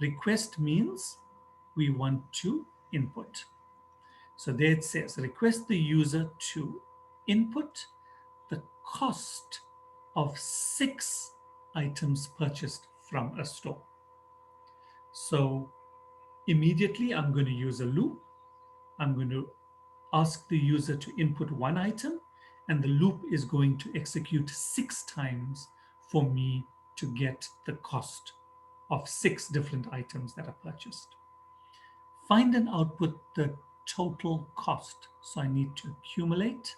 Request means we want to input. So there it says, request the user to input the cost of 6 items purchased from a store. So immediately I'm going to use a loop. I'm going to ask the user to input 1 item, and the loop is going to execute 6 times for me to get the cost of 6 different items that are purchased. Find and output the total cost. So I need to accumulate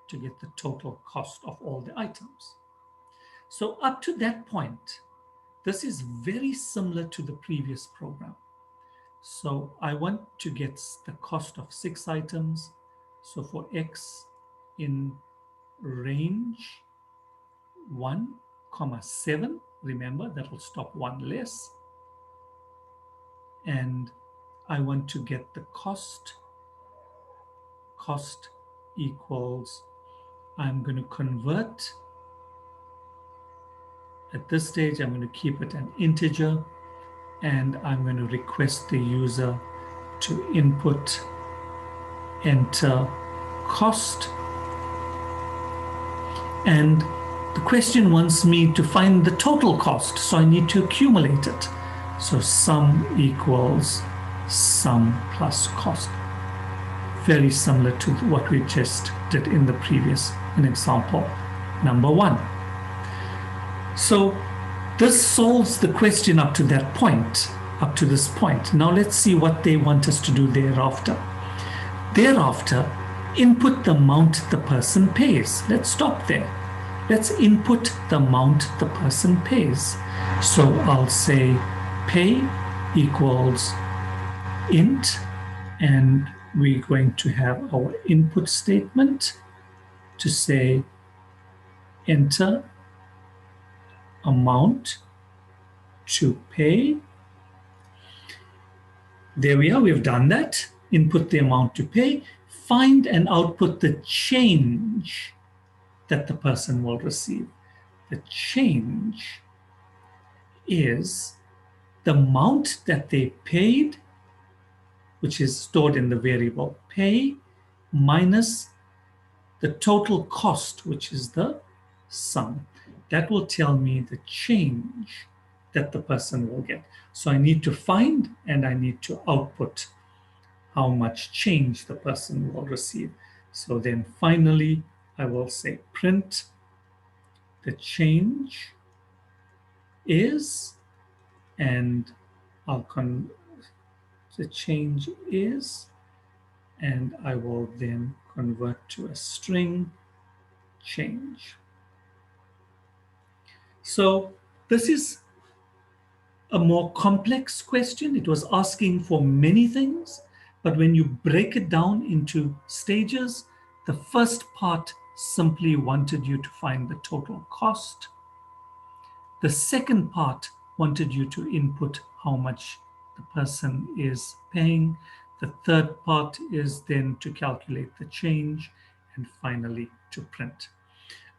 to get the total cost of all the items. So up to that point, this is very similar to the previous program. So I want to get the cost of 6 items. So for X in range 1, 7, remember that will stop 1 less. And I want to get the cost equals, I'm going to convert. At this stage, I'm going to keep it an integer, and I'm going to request the user to input, enter cost. And the question wants me to find the total cost, so I need to accumulate it. So sum equals sum plus cost. Very similar to what we just did in the previous, in example number 1. So this solves the question up to that point, up to this point. Now let's see what they want us to do thereafter. Thereafter, input the amount the person pays. Let's stop there. Let's input the amount the person pays. So I'll say pay equals int, and we're going to have our input statement to say enter amount to pay. There we are, we've done that. Input the amount to pay. Find and output the change that the person will receive. The change is the amount that they paid, which is stored in the variable pay, minus the total cost, which is the sum. That will tell me the change that the person will get. So I need to find and I need to output how much change the person will receive. So then finally, I will say print the change is, and the change is, and I will then convert to a string change. So this is a more complex question. It was asking for many things, but when you break it down into stages, the first part simply wanted you to find the total cost. The second part wanted you to input how much the person is paying. The third part is then to calculate the change, and finally to print.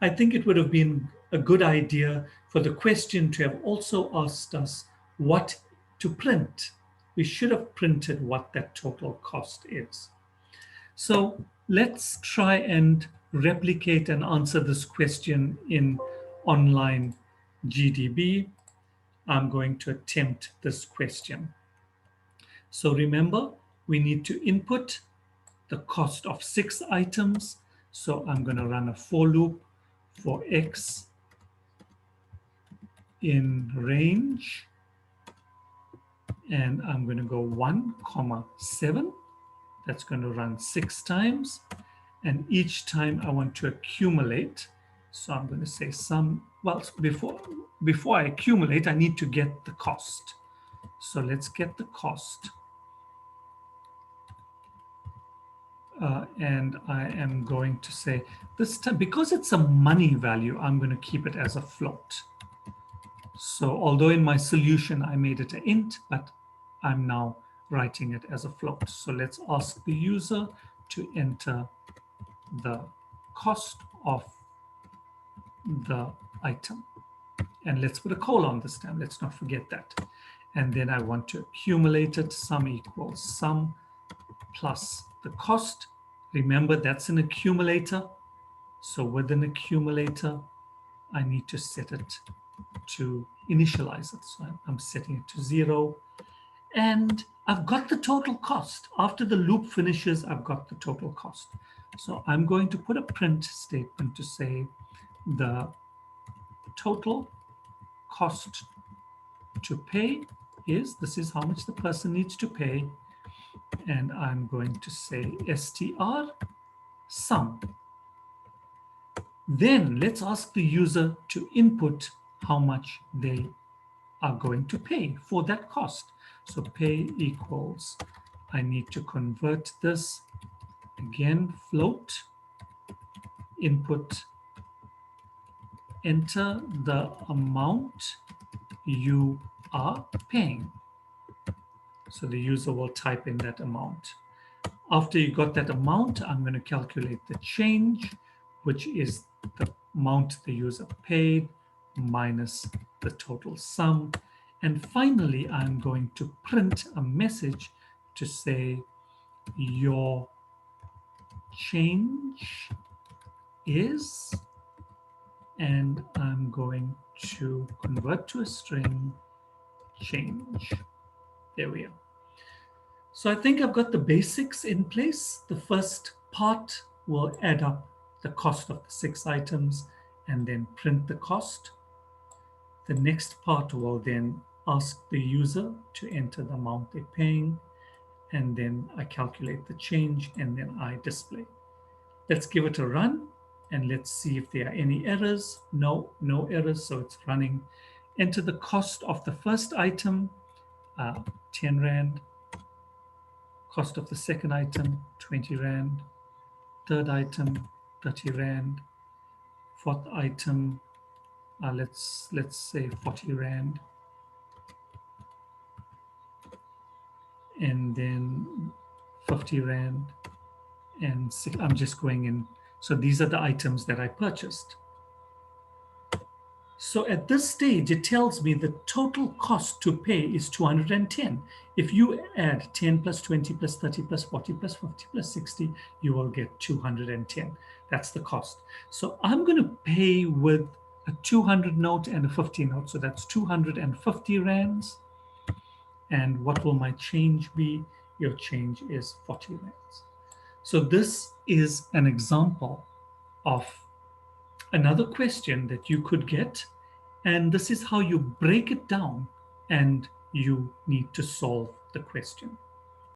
I think it would have been a good idea for the question to have also asked us what to print. We should have printed what that total cost is. So let's try and replicate and answer this question in online GDB. I'm going to attempt this question. So remember, we need to input the cost of 6 items. So I'm going to run a for loop for X in range, and I'm going to go 1, 7. That's going to run 6 times, and each time I want to accumulate. So I'm going to say sum. Well, before I accumulate, I need to get the cost. So let's get the cost. And I am going to say this time, because it's a money value, I'm going to keep it as a float. So although in my solution I made it an int, but I'm now writing it as a float. So let's ask the user to enter the cost of the item. And let's put a colon this time. Let's not forget that. and then I want to accumulate it. Sum equals sum plus the cost. Remember, that's an accumulator. So with an accumulator, I need to set it to initialize it. So I'm setting it to 0. And I've got the total cost. After the loop finishes, I've got the total cost. So I'm going to put a print statement to say the total cost to pay is, this is how much the person needs to pay. And I'm going to say str sum. Then let's ask the user to input how much they are going to pay for that cost. So pay equals, I need to convert this again, float, input, enter the amount you are paying. So the user will type in that amount. After you got that amount, I'm going to calculate the change, which is the amount the user paid minus the total sum. And finally, I'm going to print a message to say your change is, and I'm going to convert to a string change. There we are. So I think I've got the basics in place. The first part will add up the cost of the 6 items and then print the cost. The next part will then ask the user to enter the amount they're paying, and then I calculate the change and then I display. Let's give it a run and let's see if there are any errors. No errors, so it's running. Enter the cost of the first item, 10 Rand. Cost of the second item, 20 Rand. Third item, 30 Rand. Fourth item, let's say 40 Rand. And then 50 Rand. And I'm just going in. So these are the items that I purchased. So at this stage, it tells me the total cost to pay is 210. If you add 10 plus 20 plus 30 plus 40 plus 50 plus 60, you will get 210. That's the cost. So I'm going to pay with a 200 note and a 50 note. So that's 250 Rands. And what will my change be? Your change is 40 Rands. So this is an example of another question that you could get, and this is how you break it down and you need to solve the question.